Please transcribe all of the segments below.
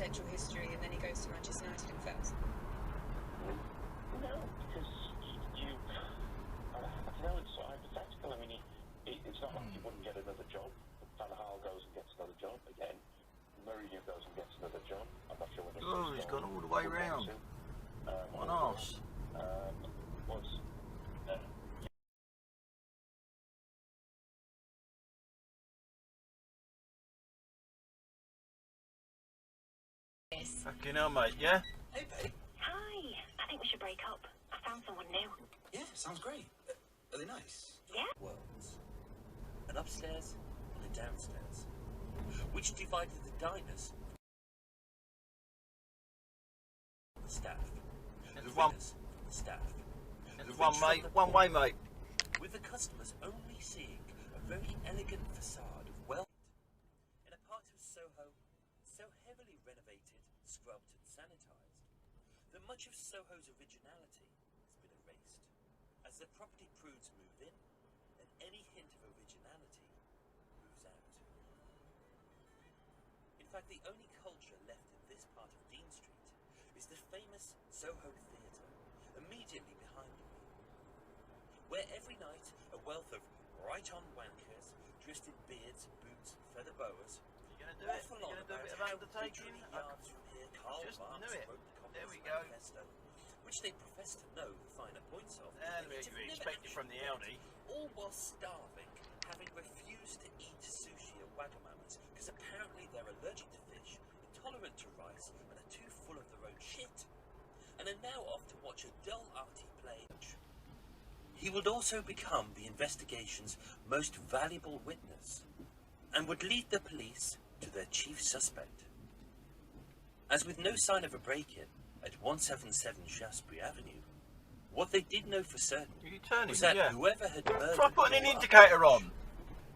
residential history and then he goes to Manchester United and fails? No, because you I know it's so hypothetical. I mean, it's not like he wouldn't get another job. Van Gaal goes and gets another job again. Mourinho goes and gets another job. I'm not sure when this Oh, he's gone all the way round. What an arse. Fucking hell, mate, yeah? Hey, babe. Hi. I think we should break up. I found someone new. Yeah, sounds great. Are they nice? Yeah. Worlds. An upstairs and a downstairs, which divided the diners, the staff, the one. winners, the staff, the One, rich mate. from the One poor, way, mate. with the customers only seeing a very elegant facade of wealth in a part of Soho so heavily renovated, scrubbed and sanitized that much of Soho's originality has been erased. As the property prudes move in, and any hint of originality moves out. In fact, the only culture left in this part of Dean Street is the famous Soho Theatre, immediately behind me, where every night a wealth of right-on wankers dressed in beards, boots, feather boas waffle on about how literally yards from here Karl Just Marx knew it. wrote the There Communist we go. Manifesto, which they profess to know the finer points of. And but you have never expect it from the actually Audi. read, all while starving, having refused to eat sushi at Wagamama's because apparently they're allergic to fish, intolerant to rice, and are too full of their own shit, and are now off to watch a dull arty play. He would also become the investigation's most valuable witness, and would lead the police to their chief suspect. As with no sign of a break-in at 177 Shaftesbury Avenue, what they did know for certain You turn was him, that yeah. whoever had murdered Try putting an Laura indicator on.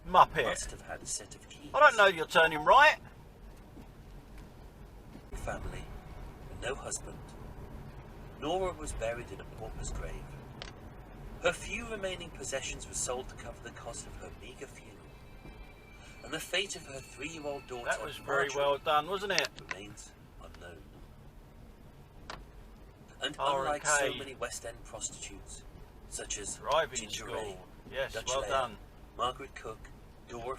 Muppet. must have had a set of keys. I don't know you're turning right. Family, and no husband. Nora was buried in a pauper's grave. Her few remaining possessions were sold to cover the cost of her meagre funeral. And the fate of her 3-year-old daughter, That was very Marjorie, well done, wasn't it? remains unknown. And Oh, unlike so okay. many West End prostitutes, such as Driving Ginger school. Ray, Yes, Dutch well Leia, done. Margaret Cook, Dora.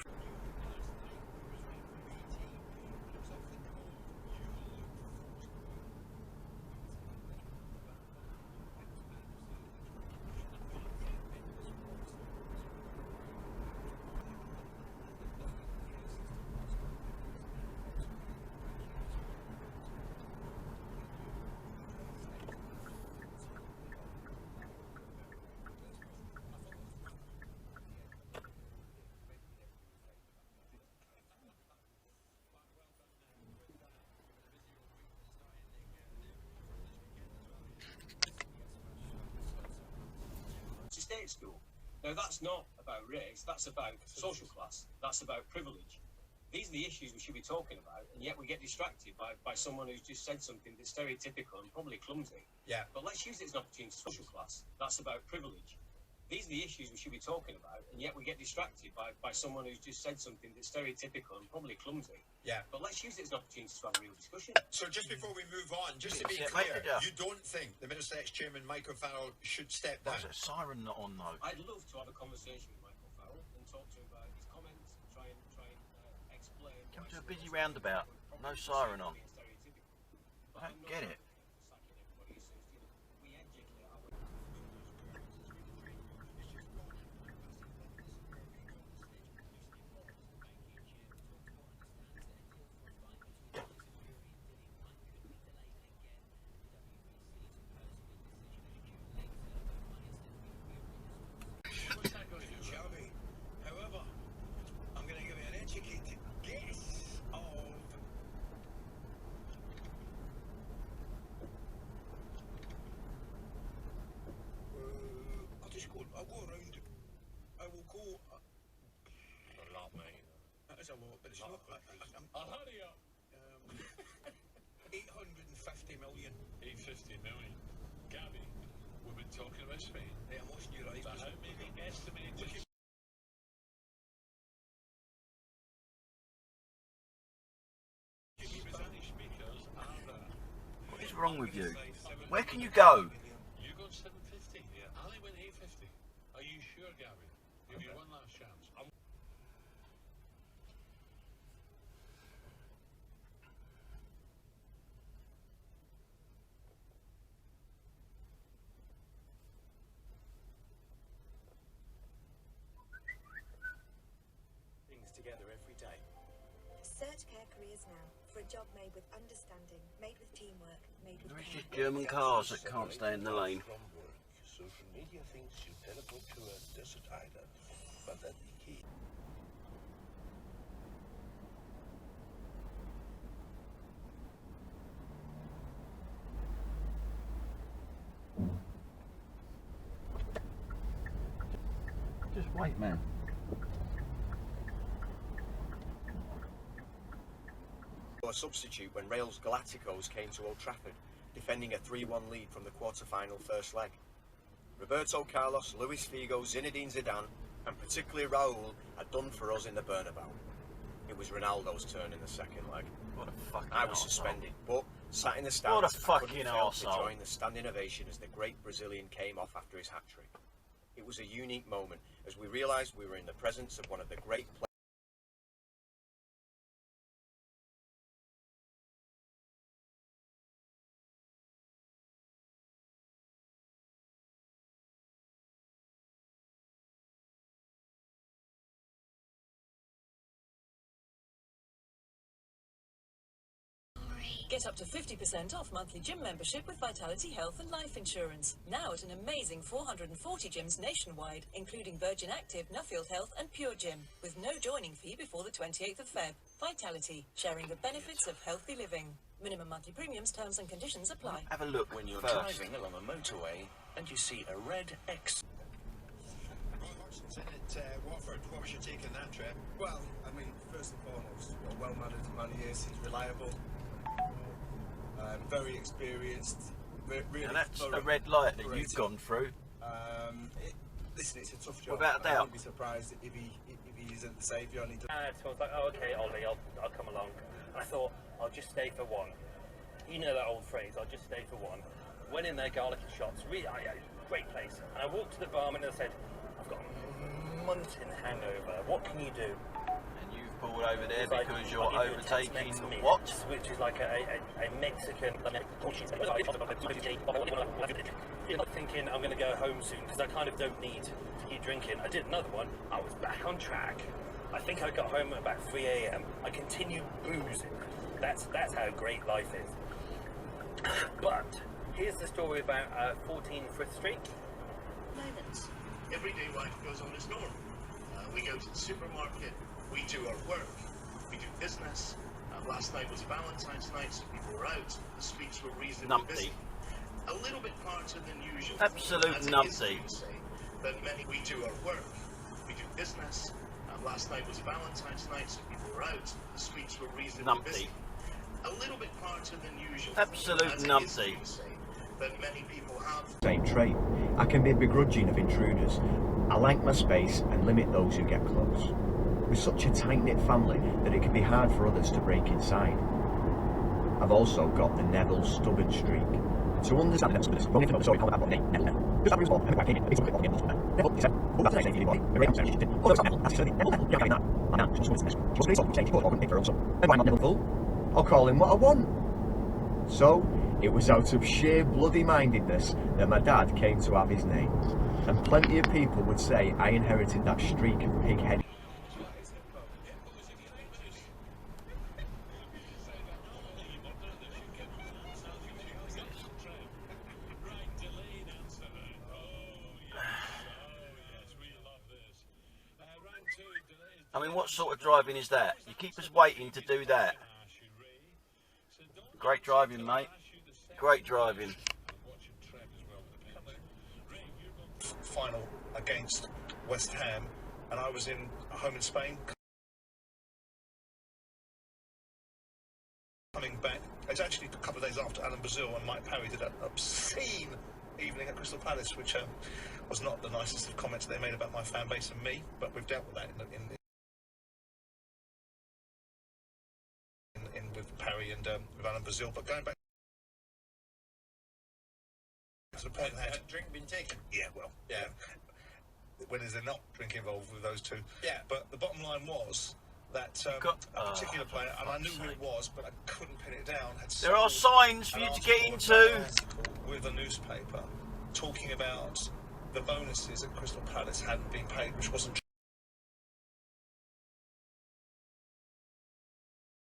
State school. Now that's not about race, that's about social class, that's about privilege. These are the issues we should be talking about, and yet we get distracted by someone who's just said something that's stereotypical and probably clumsy. Yeah. But let's use it as an opportunity to social class. That's about privilege. These are the issues we should be talking about, and yet we get distracted by someone who's just said something that's stereotypical and probably clumsy. Yeah. But let's use it as an opportunity to have a real discussion. So just before we move on, just to be Yeah, clear, make it up. you don't think the Minister ex-chairman Michael Farrell should step down? There's a siren not on though. I'd love to have a conversation with Michael Farrell and talk to him about his comments and try and explain. Come why to a some busy of those roundabout. comments No were siren on. probably stereotypical. But I I'm don't not get it. sacking everybody as soon as, we educate our Shelby. However, I'm going to give you an educated guess of... I'll go around. I will go... A lot, mate. That is a lot, but it's not... Hurry up. 850 million. 850 million. Gabby, we've been talking about Spain. Hey, I'm watching your eyes. But how many estimated... Spanish speakers is wrong with you? Where can you go? You got 750. Yeah. Ali went 850. Are you sure, Gary? Give you one last chance. Things together every day. Search Care Careers now for a job made with understanding, made with teamwork, made with It's care. just German cars that can't stay in the lane. From work, social media thinks you teleport to a desert island, but at the key. Just wait, man. A substitute when Rail's Galacticos came to Old Trafford, defending a 3-1 lead from the quarter-final first leg. Roberto Carlos, Luis Figo, Zinedine Zidane, and particularly Raul had done for us in the Bernabeu. It was Ronaldo's turn in the second leg. What a fucking I was arsehole. suspended, but sat in the stands. What a I couldn't fucking fail to arsehole. join the standing ovation as the great Brazilian came off after his hat-trick. It was a unique moment as we realised we were in the presence of one of the great players. Get up to 50% off monthly gym membership with Vitality Health and Life Insurance. Now at an amazing 440 gyms nationwide, including Virgin Active, Nuffield Health and Pure Gym, with no joining fee before the 28th of Feb. Vitality, sharing the benefits of healthy living. Minimum monthly premiums, terms and conditions apply. Have a look When you're first. driving along a motorway and you see a red X. At Watford, what was your take on that trip? Well, I mean, first and foremost, a well-mannered man he is. He's reliable, very experienced. Really Now that's thorough a red light that you've operator. gone through. Listen, it's a tough job. Without a I doubt. wouldn't be surprised if he isn't the saviour. I need to. So I was like, oh, okay, Ollie, I'll come along. And I thought, I'll just stay for one. You know that old phrase, I'll just stay for one. Went in there, garlic and shots, really, great place. And I walked to the barman and I said, I've got a mountain hangover, what can you do? And you've pulled over there He's like, because "I'll you're give you a overtaking Tex-Mex what? Which is like a Mexican. Thinking I'm going to go home soon because I kind of don't need to keep drinking. I did another one. I was back on track. I think I got home at about 3 a.m. I continued boozing. That's how great life is. But here's the story about 14 Frith Street. Moments. Everyday life goes on as normal. We go to the supermarket, we do our work, we do business. Last night was Valentine's night, so people were out. The streets were reasonably busy. A little bit quieter than usual. Absolute numpty. But many, we do our work, we do business. Last night was Valentine's night, so people were out. The streets were reasonably busy. A little bit quieter than usual. Absolute numpty. But many people have. Same trait. I can be begrudging of intruders. I like my space and limit those who get close. We're such a tight-knit family that it can be hard for others to break inside. I've also got the Neville stubborn streak. To understand the stubbornness, only to know the story how about name, Neville. Just after his ball, and I came in, it's a quick Neville. Neville, he said, oh, that's a nice name, anybody. The radio station, oh, that's not Neville, that's Neville, Neville, you're having that. And now, just wants to this. Just for change, or wouldn't it for also? And why not Neville Full? I'll call him what I want. So, it was out of sheer bloody-mindedness that my dad came to have his name. And plenty of people would say I inherited that streak of pig-headed. I mean, what sort of driving is that? You keep us waiting to do that. Great driving, mate. Great driving. Final against West Ham, and I was in home in Spain. Coming back, it's actually a couple of days after Alan Brazil and Mike Parry did an obscene evening at Crystal Palace, which was not the nicest of comments they made about my fan base and me, but we've dealt with that with Parry and with Alan Brazil. But going back To the point Had that drink been taken? yeah, well, Yeah. when is there not drink involved with those two? Yeah. But the bottom line was that a particular player, and I knew who it was, but I couldn't pin it down. There are signs for you to get into. With a newspaper talking about the bonuses that Crystal Palace hadn't been paid, which wasn't